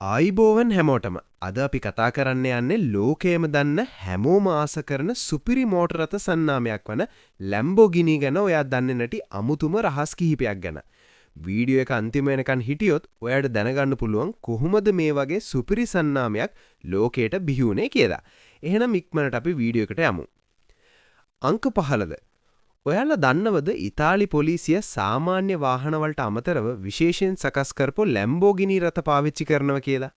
ආයිබෝවන් හැමෝටම අද අපි කතා කරන්න යන්නේ ලෝකයේම දන්න හැමෝම ආස කරන සුපිරි මෝටර රථ සන්නාමයක් වන ලැම්බෝගිනි ගැන ඔයා දන්නේ නැටි අමුතුම රහස් කිහිපයක් ගැන. වීඩියෝ එක අන්තිම වෙනකන් හිටියොත් ඔයාට දැනගන්න පුළුවන් කොහොමද මේ වගේ සුපිරි සන්නාමයක් ලෝකයට බිහි වුනේ කියලා. එහෙනම් ඉක්මනට අපි වීඩියෝ එකට යමු. අංක 15ද ඔයාලා දන්නවද ඉතාලි පොලිසිය සාමාන්‍ය වාහනවලට අමතරව විශේෂයෙන් සකස් කරපු ලැම්බෝගිනි රථ පාවිච්චි කරනවා කියලා?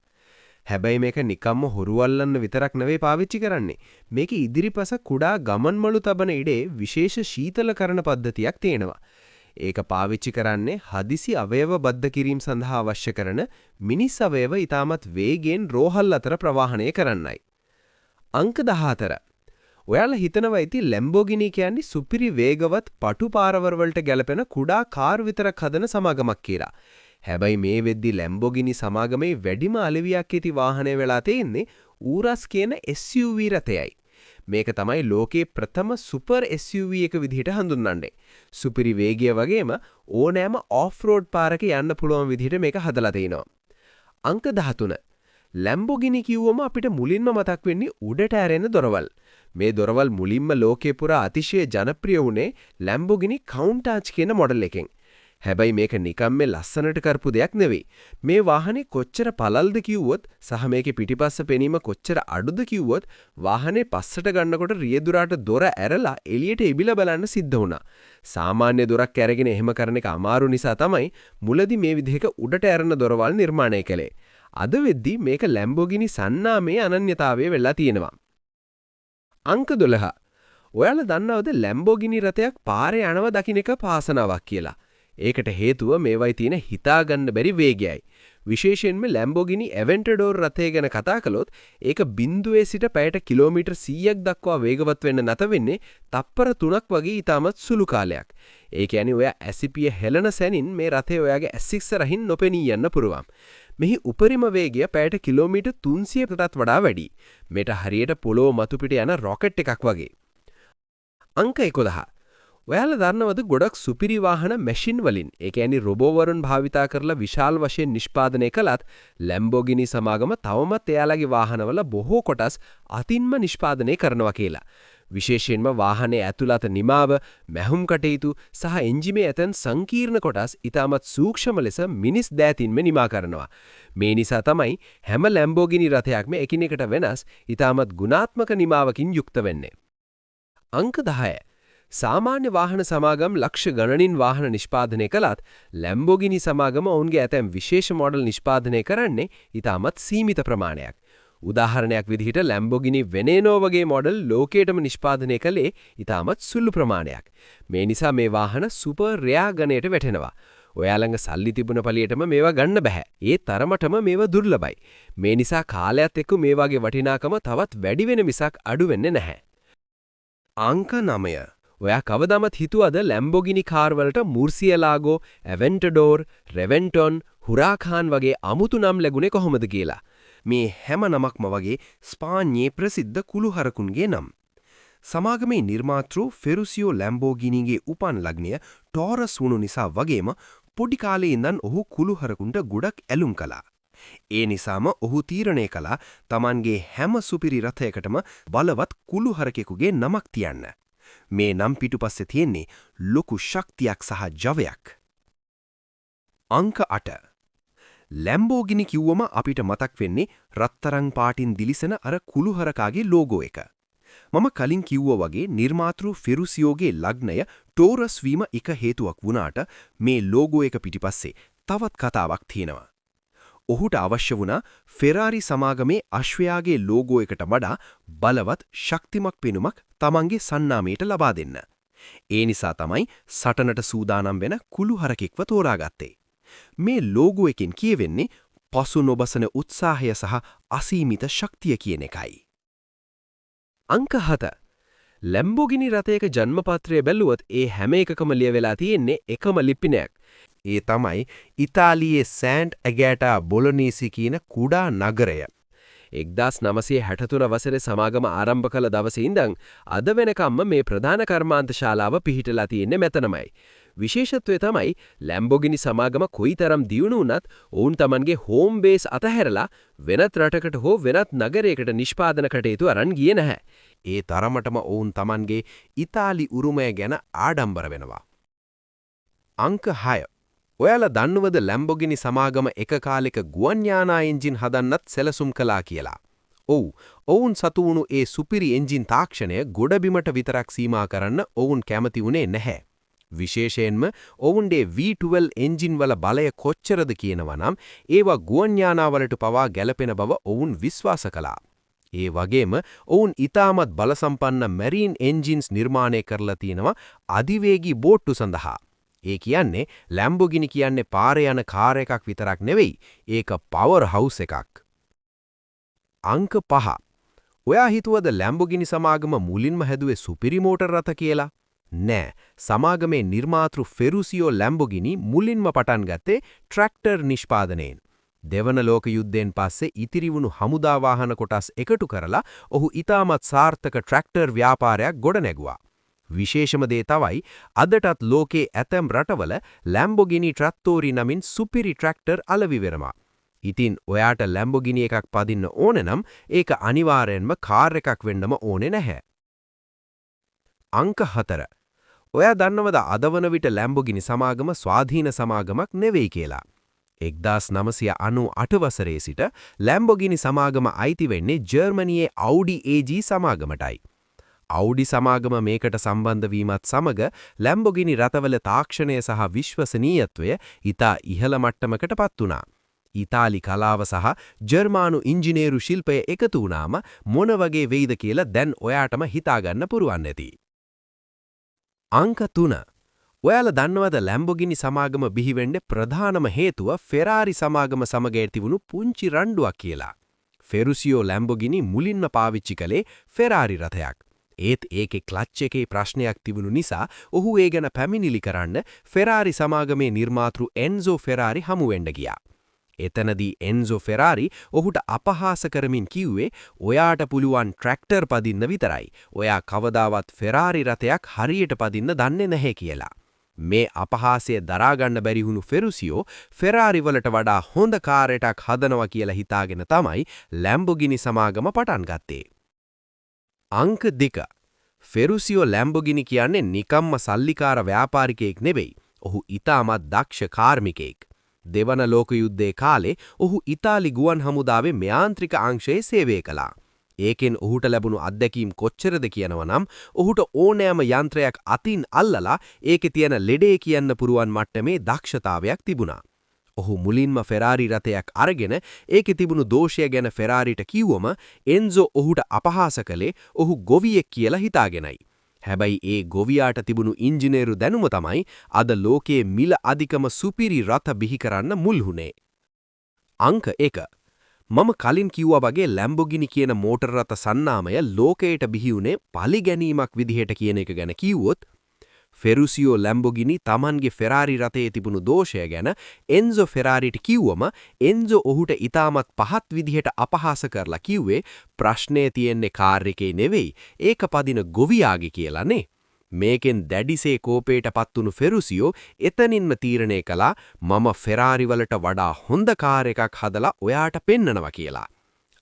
හැබැයි මේක නිකම්ම හොරු අල්ලන්න විතරක් නෙවෙයි පාවිච්චි කරන්නේ. මේක ඉදිරිපස කුඩා ගමන්මළු තබන ඉඩේ විශේෂ ශීතලකරණ පද්ධතියක් තියෙනවා. ඒක පාවිච්චි කරන්නේ හදිසි අවයව බද්ධ කිරීම සඳහා අවශ්‍ය කරන මිනිස් අවයව ඊටමත් වේගයෙන් රෝහල් අතර ප්‍රවාහනය කරන්නයි. අංක 14 ඔයාලා හිතනවා ඇති ලැම්බෝගිනි කියන්නේ සුපිරි වේගවත් පටු පාරවල් වලට ගැලපෙන කුඩා කාර් විතරක් හදන සමාගමක් කියලා. හැබැයි මේ වෙද්දි ලැම්බෝගිනි සමාගමේ වැඩිම අලෙවියක් ඇති වාහනය වෙලා තියෙන්නේ ඌරස් කියන SUV රථයයි. මේක තමයි ලෝකේ ප්‍රථම සුපර් SUV එක විදිහට හඳුන්වන්නේ. සුපිරි වේගය වගේම ඕනෑම ඔෆ් රෝඩ් පාරක යන්න පුළුවන් විදිහට මේක හදලා තිනවා. අංක 13 ලැම්බෝගිනි කිව්වම අපිට මුලින්ම මතක් වෙන්නේ උඩට ඇරෙන දොරවල්. මේ දොරවල් මුලින්ම ලෝකේ පුරා අතිශය ජනප්‍රිය වුණේ ලැම්බෝගිනි කවුන්ටාච් කියන මොඩල් එකෙන්. හැබැයි මේක නිකම් මේ ලස්සනට කරපු දෙයක් නෙවෙයි. මේ වාහනේ කොච්චර පළල්ද කිව්වොත් සහ මේකේ පිටිපස්ස පෙනීම කොච්චර අඩුද කිව්වොත් වාහනේ පස්සට ගන්නකොට රියදුරාට දොර ඇරලා එළියට එබිලා බලන්න සිද්ධ වුණා. සාමාන්‍ය දොරක් අරගෙන එහෙම කරන එක අමාරු නිසා තමයි මුලදී මේ විදිහක උඩට ඇරෙන දොරවල් නිර්මාණය කළේ. අද වෙද්දි මේක ලැම්බෝගිනි සන්නාමේ අනන්‍යතාවය වෙලා තියෙනවා. අංක 12 ඔයාලා දන්නවද ලැම්බෝගිනි රථයක් පාරේ යනව දකින්න එක පාසනාවක් කියලා? ඒකට හේතුව මේවයි තියෙන හිතාගන්න බැරි වේගයයි. විශේෂයෙන්ම ලැම්බෝගිනි ඇවෙන්ටඩෝර් රථය ගැන කතා කළොත් ඒක බිඳුවේ සිට පැයට කිලෝමීටර් 100ක් දක්වා වේගවත් වෙන්න නැත වෙන්නේ තප්පර 3ක් වගේ ඊටමත් සුළු කාලයක්. ඒ කියන්නේ ඔයා ඇසිපිය හෙලන සැනින් මේ රථය ඔයාගේ ඇස් ඉස්සරහින් නොපෙනී යන්න පුරුවන්. මෙහි උපරිම වේගය පැයට කිලෝමීටර් 300කටත් වඩා වැඩි. මේට හරියට පොළොව මතු පිට යන රොකට් එකක් වගේ. අංක 11 ඔයාලා දන්නවද ගොඩක් සුපිරි වාහන මැෂින් වලින් ඒ කියන්නේ රොබෝ වරුන් භාවිතා කරලා විශාල වශයෙන් නිෂ්පාදනය කළත් ලැම්බෝගිනි සමාගම තවමත් එයාලගේ වාහනවල බොහෝ කොටස් අතින්ම නිෂ්පාදනය කරනවා කියලා. විශේෂයෙන්ම වාහනේ ඇතුළත නිමාව, මැහුම් කටයුතු සහ එන්ජිමේ ඇතන් සංකීර්ණ කොටස් ඊටමත් සූක්ෂම ලෙස මිනිස් දෑතින්ම නිමා කරනවා. මේ නිසා තමයි හැම ලැම්බෝගිනි රථයක්ම එකිනෙකට වෙනස් ඊටමත් ගුණාත්මක නිමාවකින් යුක්ත වෙන්නේ. අංක 10 සාමාන්‍ය වාහන සමාගම් ලක්ෂ ගණනින් වාහන නිෂ්පාදනය කළත් ලැම්බෝගිනි සමාගම ඔවුන්ගේ ඇතැම් විශේෂ මොඩල් නිෂ්පාදනය කරන්නේ ඊටමත් සීමිත ප්‍රමාණයක්. උදාහරණයක් විදිහට ලැම්බෝගිනි වෙනේනෝ වගේ මොඩල් ලෝකයටම නිෂ්පාදනය කළේ ඊටමත් සුළු ප්‍රමාණයක්. මේ නිසා මේ වාහන සුපර් රෙයා ගණයට වැටෙනවා. ඔයා ළඟ සල්ලි තිබුණ පළියටම මේවා ගන්න බෑ. ඒ තරමටම මේවා දුර්ලභයි. මේ නිසා කාලයත් එක්ක මේ වගේ වටිනාකම තවත් වැඩි වෙන මිසක් අඩු වෙන්නේ නැහැ. අංක 9 ඔයා කවදාවත් හිතුවද ලැම්බෝගිනි කාර් වලට මුර්සියලාගෝ, ඇවෙන්ටඩෝර්, රෙවෙන්ටොන්, හුරාකාන් වගේ අමුතු නම් ලැබුණේ කොහොමද කියලා? මේ හැම නමක්ම වගේ ස්පාඤ්ඤේ ප්‍රසිද්ධ කුළුහරකුන්ගේ නම්. සමාගමේ නිර්මාතෘ ෆෙරුසියෝ ලැම්බෝගිනිගේ උපන් ලග්නය ටෝරස් වුණු නිසා වගේම පොඩි කාලේ ඉඳන් ඔහු කුළුහරකුන්ට ගොඩක් ඇලුම් කළා. ඒ නිසාම ඔහු තීරණය කළා Tamanගේ හැම සුපිරි රථයකටම බලවත් කුළුහරකෙකුගේ නමක් තියන්න. මේ නම් පිටුපස්සේ තියෙන්නේ ලොකු ශක්තියක් සහ ජවයක්. අංක 8 ලැම්බෝගිනි කිව්වම අපිට මතක් වෙන්නේ රත්තරන් පාටින් දිලිසෙන අර කුළුහරකාගේ ලෝගෝ එක. මම කලින් කිව්වා වගේ නිර්මාතෘ ෆෙරුසියෝගේ ලග්නය ටෝරස් වීම එක හේතුවක් වුණාට මේ ලෝගෝ එක පිටිපස්සේ තවත් කතාවක් තියෙනවා. ඔහුට අවශ්‍ය වුණා ෆෙරාරි සමාගමේ අශ්වයාගේ ලෝගෝ එකට වඩා බලවත් ශක්තිමත් පෙනුමක් Tamanගේ සන්නාමයට ලබා දෙන්න. ඒ නිසා තමයි සටනට සූදානම් වෙන කුළුහරකෙක්ව තෝරාගත්තේ. මේ ලෝගෝ එකෙන් කියවෙන්නේ පසු නොබසන උත්සාහය සහ අසීමිත ශක්තිය කියන එකයි. අංක 7 ලැම්බෝගිනි රථයක ජන්මපත්‍රය බැලුවොත් ඒ හැම එකකම ලියවෙලා තියෙන්නේ එකම ලිපිනයක්. ඒ තමයි ඉතාලියේ සෑන්ට් ඇගෑටා බොලොනීසි කියන කුඩා නගරය. 1963 වසරේ සමාගම ආරම්භ කළ දවසේ ඉඳන් අද වෙනකම්ම මේ ප්‍රධාන කර්මාන්ත ශාලාව පිහිටලා තියෙන්නේ මෙතනමයි. විශේෂත්වය තමයි Lamborghini සමාගම කොයිතරම් දියුණු වුණත් ඔවුන් Tamanගේ හෝම් බේස් අතහැරලා වෙනත් රටකට හෝ වෙනත් නගරයකට නිෂ්පාදන කටයුතු අරන් ගියේ නැහැ. ඒ තරමටම ඔවුන් Tamanගේ ඉතාලි උරුමය ගැන ආඩම්බර වෙනවා. අංක 6. ඔයාලා දන්නවද Lamborghini සමාගම එක කාලෙක ගුවන් යානා එන්ජින් හදන්නත් සැලසුම් කළා කියලා? ඔව්. ඔවුන් සතු වුණු ඒ සුපිරි එන්ජින් තාක්ෂණය ගොඩබිමට විතරක් සීමා කරන්න ඔවුන් කැමති වුණේ නැහැ. විශේෂයෙන්ම ඔවුන්ගේ V12 එන්ජින් වල බලය කොච්චරද කියනවා නම් ඒවා ගුවන් යානාවලට පවා ගැලපෙන බව ඔවුන් විශ්වාස කළා. ඒ වගේම ඔවුන් ඊටමත් බලසම්පන්න මැරීන් එන්ජින්ස් නිර්මාණය කරලා තිනවා අධිවේගී බෝට්ටු සඳහා. ඒ කියන්නේ Lamborghini කියන්නේ පාරේ යන කාර් එකක් විතරක් නෙවෙයි, ඒක පවර් හවුස් එකක්. අංක 5. ඔයා හිතුවද Lamborghini සමාගම මුලින්ම හැදුවේ සුපිරි මෝටර රථ කියලා? නෑ. සමාගමේ නිර්මාතෘ ෆෙරුසියෝ Lamborghini මුලින්ම පටන් ගත්තේ ට්‍රැක්ටර් නිෂ්පාදනයෙන්. දෙවන ලෝක යුද්ධයෙන් පස්සේ ඉතිරි වුණු හමුදා වාහන කොටස් එකතු කරලා ඔහු ඊටමත් සාර්ථක ට්‍රැක්ටර් ව්‍යාපාරයක් ගොඩනැගුවා. විශේෂම දේ තමයි අදටත් ලෝකේ ඇතැම් රටවල Lamborghini Trattori නමින් සුපිරි ට්‍රැක්ටර් අලවිවෙනවා. ඉතින් ඔයාට Lamborghini එකක් පදින්න ඕනේ නම් ඒක අනිවාර්යෙන්ම කාර් එකක් වෙන්නම ඕනේ නැහැ. අංක 4. ඔයා දන්නවද අදවන විට Lamborghini සමාගම ස්වාධීන සමාගමක් නෙවෙයි කියලා? 1998 වසරේ සිට Lamborghini සමාගම අයිති වෙන්නේ ජර්මනියේ Audi AG සමාගමටයි. Audi සමාගම මේකට සම්බන්ධ වීමත් සමග Lamborghini රථවල තාක්ෂණය සහ විශ්වසනීයත්වය ඉතා ඉහළ මට්ටමකට පත් වුණා. ඉතාලි කලාව සහ ජර්මානු ඉංජිනේරු ශිල්පය එකතු වුණාම මොන වගේ වෙයිද කියලා දැන් ඔයාටම හිතාගන්න පුරුවන් ඇති. අංක 3. ඔයාලා දන්නවද Lamborghini සමාගම බිහි වෙන්න ප්‍රධානම හේතුව Ferrari සමාගම සමග ඇතිවුණු පුංචි රණ්ඩුවක් කියලා. Ferruccio Lamborghini මුලින්ම පාවිච්චි කළේ Ferrari රථයක්. ඒත් ඒකේ ක්ලච් එකේ ප්‍රශ්නයක් තිබුණු නිසා ඔහු ඒ ගැන පැමිණිලි කරන්න Ferrari සමාගමේ නිර්මාතෘ Enzo Ferrari හමු වෙන්න ගියා. එතනදී Enzo Ferrari ඔහුට අපහාස කරමින් කිව්වේ ඔයාට පුළුවන් ට්‍රැක්ටර් පදින්න විතරයි. ඔයා කවදාවත් Ferrari රථයක් හරියට පදින්න දන්නේ නැහැ කියලා. මේ අපහාසය දරා ගන්න බැරි වුණු Ferruccio Ferrari වලට වඩා හොඳ කාර් එකක් හදනවා කියලා හිතාගෙන තමයි Lamborghini සමාගම පටන් ගත්තේ. අංක 2. Ferruccio Lamborghini කියන්නේ නිකම්ම සල්ලිකාර ව්‍යාපාරිකයෙක් නෙවෙයි. ඔහු ඊටමත් දක්ෂ කාර්මිකයෙක්. දෙවන ලෝක යුද්ධයේ කාලේ ඔහු ඉතාලි ගුවන් හමුදාවේ ම්‍යාන්ත්‍රික අංශයේ සේවය කළා. ඒකෙන් ඔහුට ලැබුණු අත්දැකීම් කොච්චරද කියනවා නම් ඔහුට ඕනෑම යන්ත්‍රයක් අතින් අල්ලලා ඒකේ තියෙන ලෙඩේ කියන්න පුරුවන් මට්ටමේ දක්ෂතාවයක් තිබුණා. ඔහු මුලින්ම Ferrari රථයක් අරගෙන ඒකේ තිබුණු දෝෂය ගැන Ferrariට කිව්වම Enzo ඔහුට අපහාස කළේ ඔහු ගොවියෙක් කියලා හිතාගෙනයි. හැබැයි ඒ ගොවියාට තිබුණු ඉංජිනේරු දැනුම තමයි අද ලෝකයේ මිල අධිකම සුපිරි රථ බිහි කරන්න මුල් වුණේ. අංක 1. මම කලින් කිව්වා වගේ Lamborghini කියන මෝටර රථ සන්නාමය ලෝකයට බිහි වුණේ පලිගැනීමක් විදිහට කියන එක ගැන කිව්වොත් Ferruccio Lamborghini Tamanගේ Ferrari රථයේ තිබුණු දෝෂය ගැන Enzo Ferrariට කිව්වම Enzo ඔහුට ඊටමත් පහත් විදිහට අපහාස කරලා කිව්වේ ප්‍රශ්නේ තියෙන්නේ කාර් එකේ නෙවෙයි ඒක පදින ගොවියාගේ කියලානේ. මේකෙන් දැඩිසේ කෝපයටපත් වුණු Ferruccio එතනින්ම තීරණය කළා මම Ferrari වලට වඩා හොඳ කාර් එකක් හදලා ඔයාට පෙන්නනවා කියලා.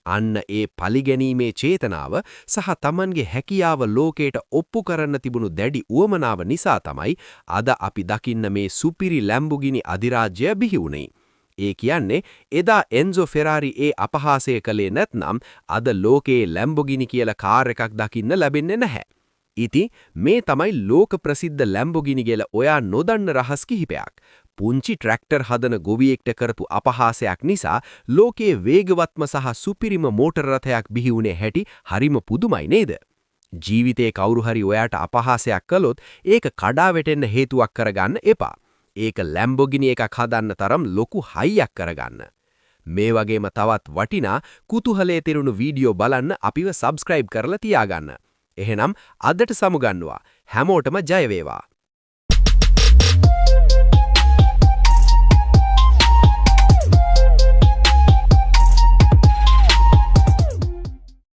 අන්න ඒ පලිගැනීමේ චේතනාව සහ Tamanගේ හැකියාව ලෝකයට ඔප්පු කරන්න තිබුණු දැඩි උවමනාව නිසා තමයි අද අපි දකින්න මේ සුපිරි Lamborghini අධිරාජ්‍යය බිහි වුණේ. ඒ කියන්නේ එදා Enzo Ferrari ඒ අපහාසය කළේ නැත්නම් අද ලෝකයේ Lamborghini කියලා කාර් එකක් දකින්න ලැබෙන්නේ නැහැ. ඉතින් මේ තමයි ලෝක ප්‍රසිද්ධ Lamborghini කියලා ඔයා නොදන්න රහස් කිහිපයක්. පුංචි ට්‍රැක්ටර් හදන ගොවියෙක්ට කරපු අපහාසයක් නිසා ලෝකයේ වේගවත්ම සහ සුපිරිම මෝටර රථයක් බිහි වුණේ හැටි හරිම පුදුමයි නේද? ජීවිතේ කවුරු හරි ඔයාට අපහාසයක් කළොත් ඒක කඩා වැටෙන්න හේතුවක් කරගන්න එපා. ඒක Lamborghini එකක් හදන්න තරම් ලොකු හයියක් කරගන්න. මේ වගේම තවත් වටිනා කුතුහලයේ තිරුණු වීඩියෝ බලන්න අපිව subscribe කරලා තියාගන්න. එහෙනම් අදට සමුගන්නවා. හැමෝටම ජය වේවා.